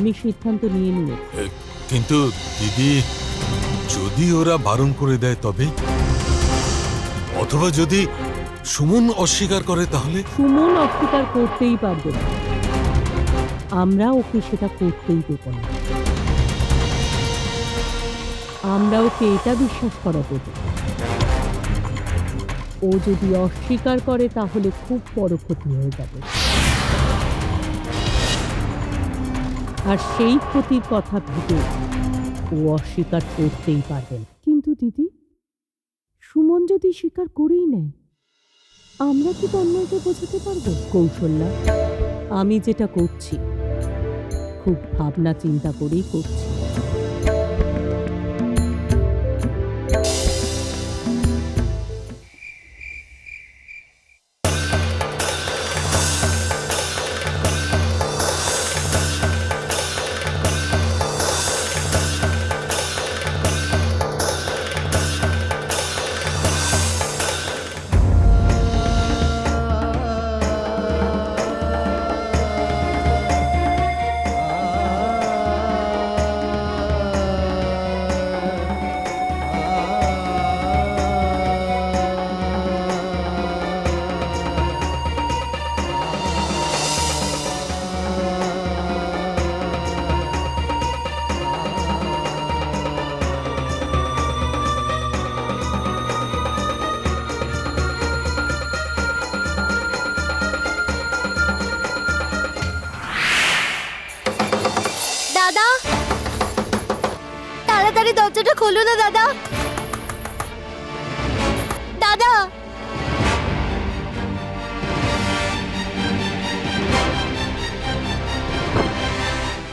আমি সিদ্ধান্ত নিয়ে নিয়েছি। কিন্তু দিদি, যদি ওরা বারণ করে দেয় তবে, অথবা যদি সুমন অস্বীকার করে তাহলে? সুমন অস্বীকার করতেই পারবে না, আমরা ওকে সেটা করতেই দেব না। আমরা ওকে এটা বিশ্বাস করাবো যে ও যদি অস্বীকার করে তাহলে খুব বড় ক্ষতি হয়ে যাবে, আর সেই ক্ষতির কথা ভেবে ও অস্বীকার করতেই পারবে না। কিন্তু দিদি, সুমন যদি স্বীকার করেই নেয়, আমরা কি তন্ময়কে বোঝাতে পারবো? কৌশল্যা, আমি যেটা করছি খুব ভাবনা চিন্তা করেই করছি। দাদা, তাড়াতাড়ি দরজাটা খোলো না দাদা। দাদা,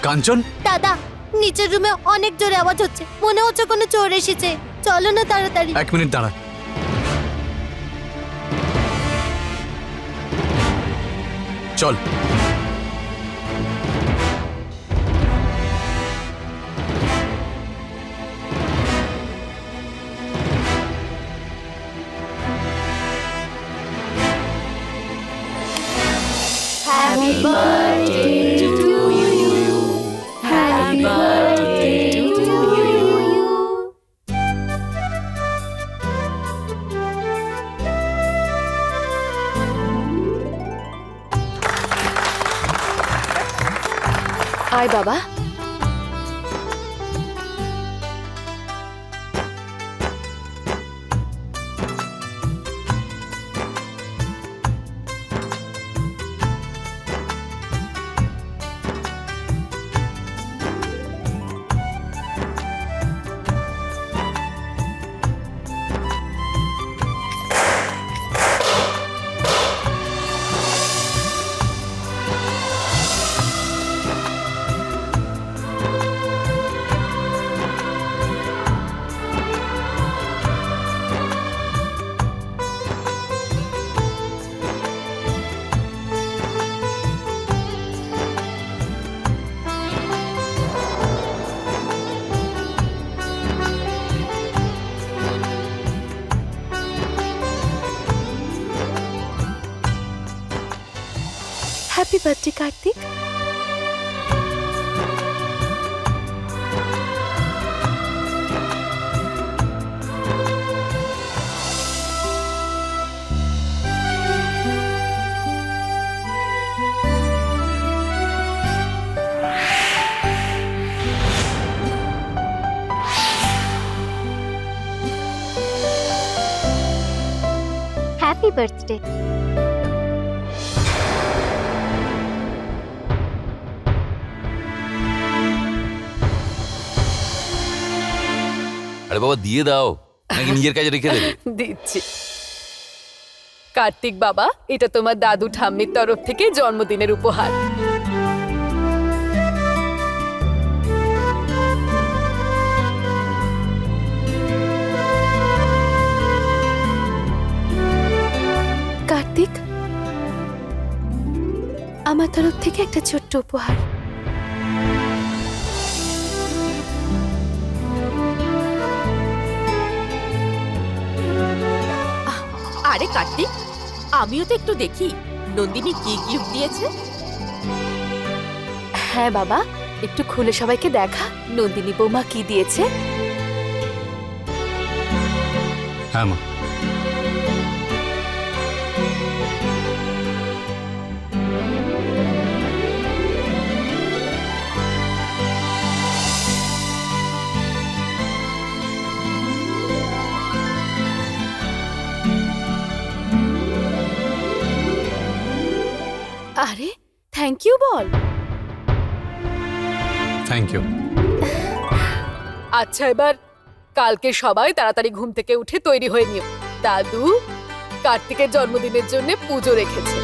কাঞ্চন, দাদা, নিচের রুমে অনেক জোরে আওয়াজ হচ্ছে, মনে হচ্ছে কোনো চোর এসেছে। চলো না তাড়াতাড়ি। 1 মিনিট দাঁড়া। চল। Happy birthday to you. Happy birthday to you. আয় বাবা। Happy birthday Kartik. Happy birthday. আরে বাবা, দিয়ে দাও, নাকি নিজের কাজে রেখে দেবে? দিচ্ছি। কার্তিক বাবা, এটা তোমার দাদু ঠাম্মির তরফ থেকে জন্মদিনের উপহার। কার্তিক, আমার তরফ থেকে একটা ছোট্ট উপহার। আরে কার্তিক, আমিও তো একটু দেখি নন্দিনী কি গিফট দিয়েছে। হ্যাঁ বাবা, একটু খুলে সবাইকে দেখা নন্দিনী বৌমা কি দিয়েছে। হ্যাঁ মা। আরে থ্যাংক ইউ বল। Thank you. আচ্ছা এবার কালকে সবাই তাড়াতাড়ি ঘুম থেকে উঠে তৈরি হয়ে নিও। দাদু কার্তিকের জন্মদিনের জন্য পুজো রেখেছে।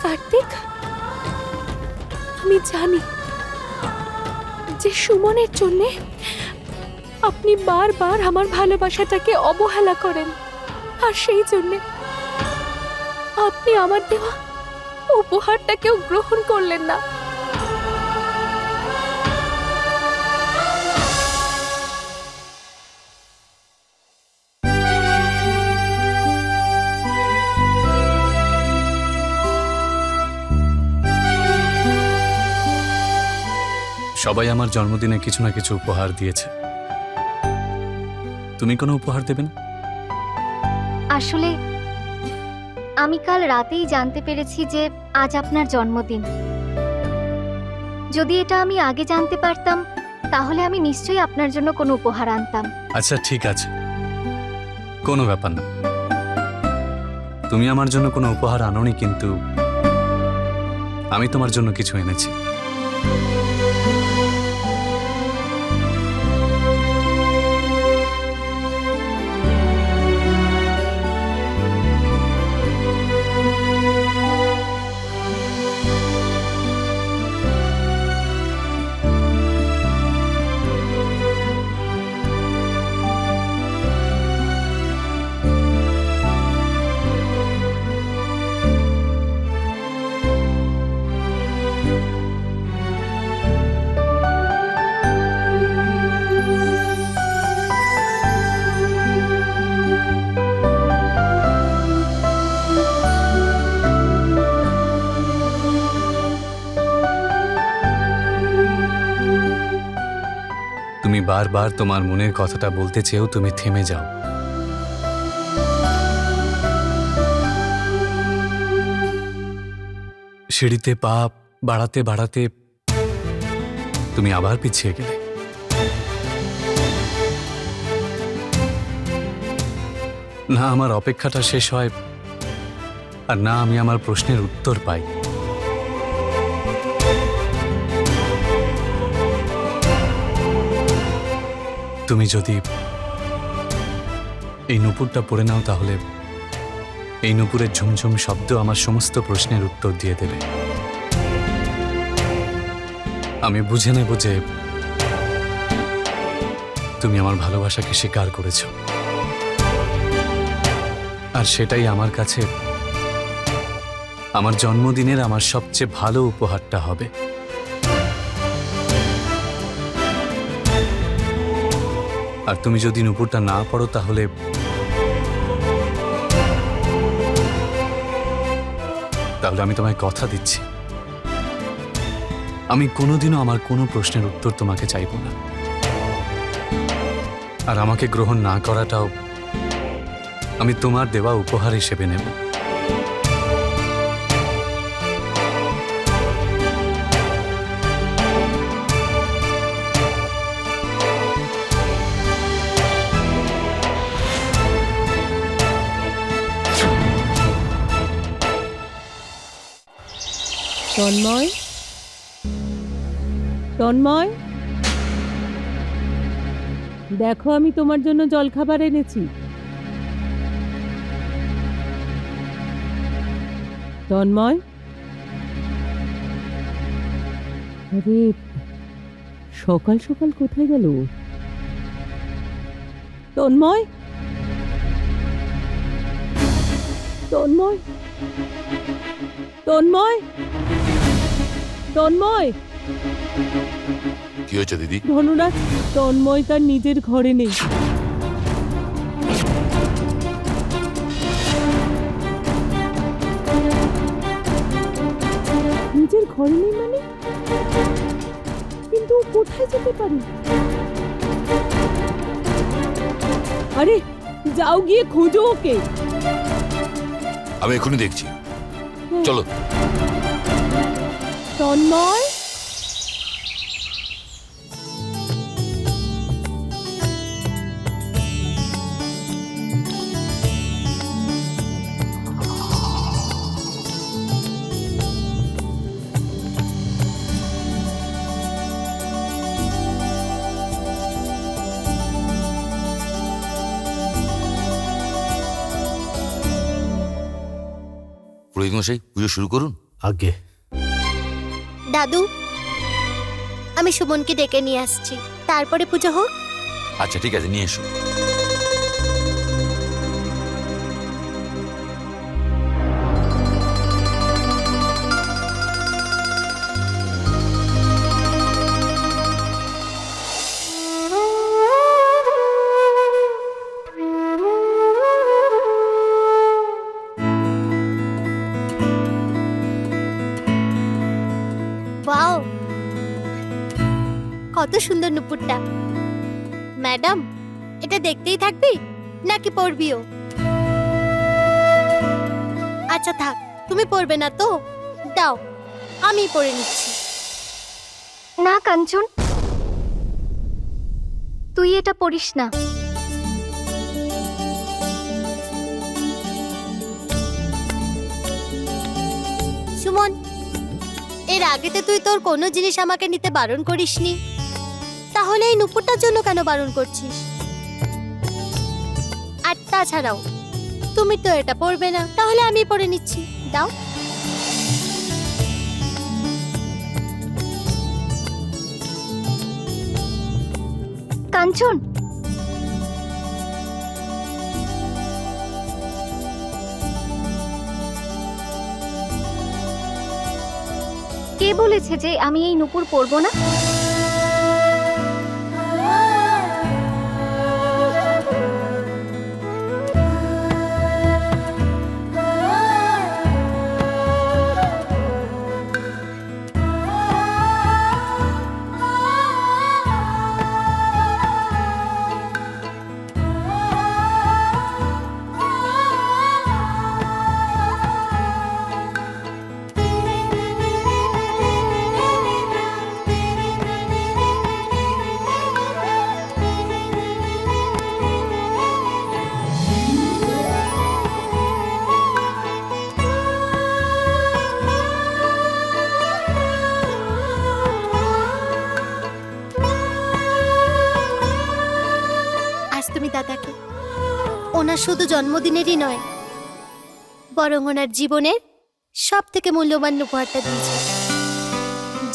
কার্তিক, আমি জানি যে সুমনের জন্য আপনি বারবার আমার ভালোবাসাটাকে অবহেলা করেন, আর সেই জন্য আপনি আমার দেওয়া উপহারটাকেও গ্রহণ করলেন না। সবাই আমার জন্মদিনে কিছু না কিছু উপহার দিয়েছে। তুমি কোনো উপহার দেবে না? আসলে আমি কাল রাতেই জানতে পেরেছি যে আজ আপনার জন্মদিন। যদি এটা আমি আগে জানতে পারতাম তাহলে আমি নিশ্চয়ই আপনার জন্য কোনো উপহার আনতাম। আচ্ছা ঠিক আছে, কোনো ব্যাপার না। তুমি আমার জন্য কোনো উপহার আনোনি, কিন্তু আমি তোমার জন্য কিছু এনেছি। তুমি বারবার তোমার মনের কথাটা বলতে চেয়েও তুমি থেমে যাও। সিঁড়িতে পা বাড়াতে বাড়াতে তুমি আবার পিছিয়ে গেলে। না আমার অপেক্ষাটা শেষ হয়, আর না আমি আমার প্রশ্নের উত্তর পাই। তুমি যদি এই নূপুরটা পরে নাও তাহলে এই নূপুরের ঝুমঝুম শব্দ আমার সমস্ত প্রশ্নের উত্তর দিয়ে দেবে। আমি বুঝে নেব যে তুমি আমার ভালোবাসাকে স্বীকার করেছ, আর সেটাই আমার কাছে আমার জন্মদিনের আমার সবচেয়ে ভালো উপহারটা হবে। আর তুমি যদি নূপুরটা না পড়ো তাহলে আমি তোমায় কথা দিচ্ছি, আমি কোনোদিনও আমার কোনো প্রশ্নের উত্তর তোমাকে চাইব না। আর আমাকে গ্রহণ না করাটাও আমি তোমার দেওয়া উপহার হিসেবে নেব। তন্ময়, তন্ময়, দেখো আমি তোমার জন্য জলখাবার এনেছি। তন্ময়, আরে সকাল সকাল কোথায় গেল? তন্ময়, তন্ময়, তন্ময়, তন্ময়। কি হয়েছে দিদি? ধনুরাজ, তন্ময় তার নিজের ঘরে নেই। নিজের ঘরে নেই মানে? কিন্তু ও কোথায় যেতে পারে? আরে যাও গিয়ে খোঁজো ওকে। আমি এখনই দেখছি, চলো। তন্ময়, পুরোহিত মশাই, পুজো শুরু করুন। আগে দাদু, আমি সুমনকে ডেকে নিয়ে আসছি, তারপরে পুজো হোক। আচ্ছা ঠিক আছে, নিয়ে এসো। ওয়াও, কত সুন্দর নুপুরটা। ম্যাডাম, এটা দেখতেই থাকবি নাকি পরবিও? আচ্ছা থাক, তুমি পরবে না তো? দাও, আমি পরে নিচ্ছি। না কাঞ্চন, তুই এটা পড়িস না। সুমন, এর আগেতে তুই তোর কোনো জিনিস আমাকে নিতে বারণ করিসনি, তাহলে এই নুপুরটার জন্য কেন বারণ করছিস? আর তাছাড়াও তুমি তো এটা পরবে না, তাহলে আমি পরে নিচ্ছি। দাও। কাঞ্চন, কে বলেছে যে আমি এই নুপুর পরবো না? তুমি দাদাকে ওনার শুধু জন্মদিনেরই নয়, বরং ওনার জীবনের সব থেকে মূল্যবান উপহারটা দিয়েছে।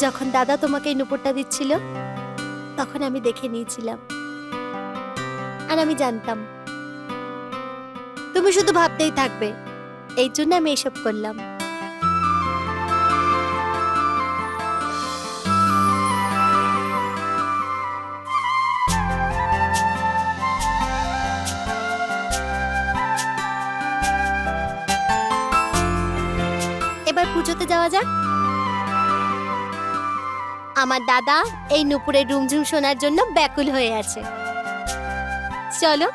যখন দাদা তোমাকে এই নুপুরটা দিচ্ছিল, তখন আমি দেখে নিয়েছিলাম, আর আমি জানতাম তুমি শুধু ভাবতেই থাকবে, এই জন্য আমি এসব করলাম। এবার পুজোতে যাওয়া যাক। আমার দাদা এই নুপুরের রুমঝুম শোনার জন্য ব্যাকুল হয়ে আছে। চলো।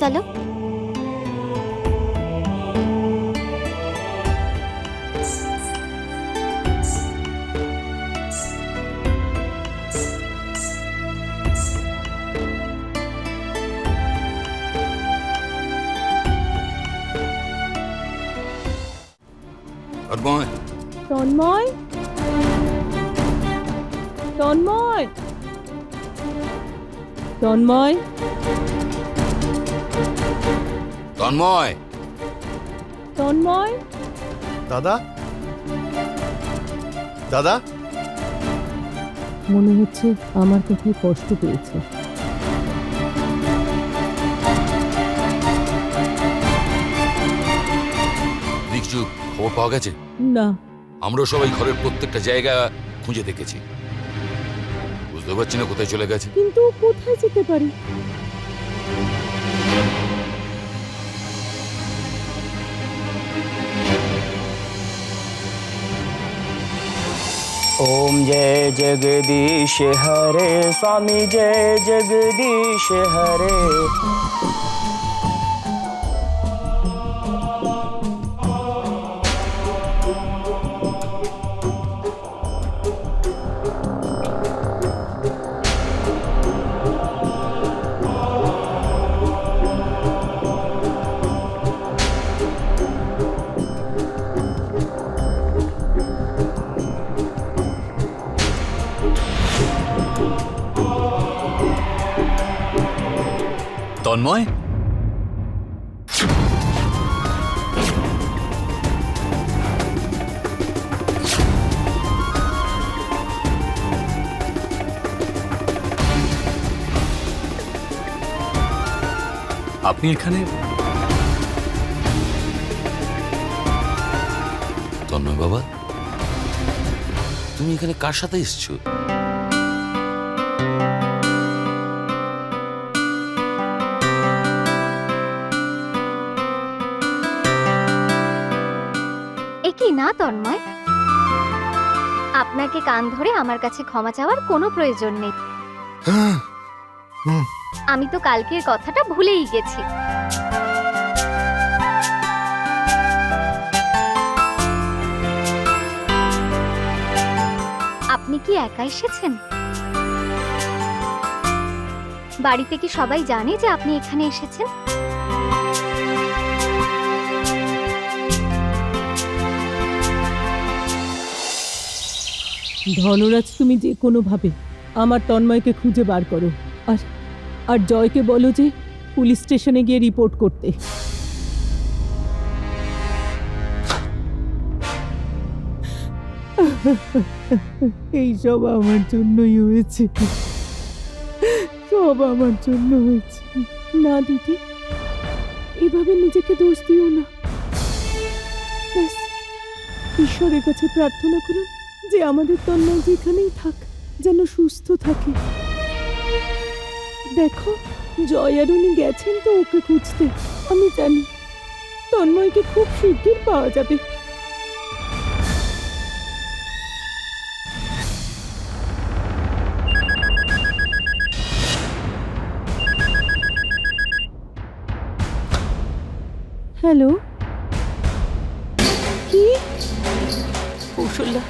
চলো। তন্ময়, তন্ময়, তন্ময়, তন্ময়, তন্ময়, তন্ময়। দাদা, দাদা, মনে হচ্ছে আমার কথায় কষ্ট পেয়েছে। দেখছু খবর পাওয়া গেছে? না, আমরা সবাই ঘরের প্রত্যেকটা জায়গা খুঁজে দেখেছি, বুঝতে পারছি না কোথায় চলে গেছে। কিন্তু কোথায় যেতে পারি? ओम जय जगदीश हरे स्वामी जय जगदीश हरे। তন্ময়, আপনি এখানে? তন্ময় বাবা, তুমি এখানে কার সাথে এসছো? একি না তন্ময়, আপনাকে কান ধরে আমার কাছে ক্ষমা চাওয়ার কোনো প্রয়োজন নেই। আমি তো কালকের কথাটা ভুলেই গেছি। আপনি কি একা এসেছেন? বাড়িতে কি সবাই জানে যে আপনি এখানে এসেছেন? ধনরাজ, তুমি যে কোনোভাবে আমার তন্ময়কে খুঁজে বার করো, আর আর জয়কে বলো যে পুলিশ স্টেশনে গিয়ে রিপোর্ট করতে। এই সব আমার জন্যই হয়েছে, সব আমার জন্য হয়েছে। না দিদি, এভাবে নিজেকে দোষ দিও না। ব্যাস, ঈশ্বরের কাছে প্রার্থনা করুন যে আমাদের তন্ময় যেখানেই থাক যেন সুস্থ থাকে। দেখো, জয় আর উনি গেছেন তো ওকে খুঁজতে। আমি জানি তন্ময়কে খুব শিগগির পাওয়া যাবে। হ্যালো, কি? কৌশল্যা,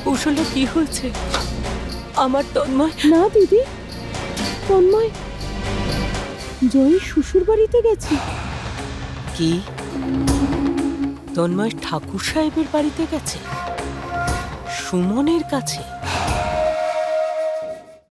কৌশল্যা, কি হয়েছে? আমার তন্ময়? না দিদি, তন্ময় জয়ের শ্বশুর বাড়িতে গেছে। কি? তন্ময় ঠাকুর সাহেবের বাড়িতে গেছে? সুমনের কাছে?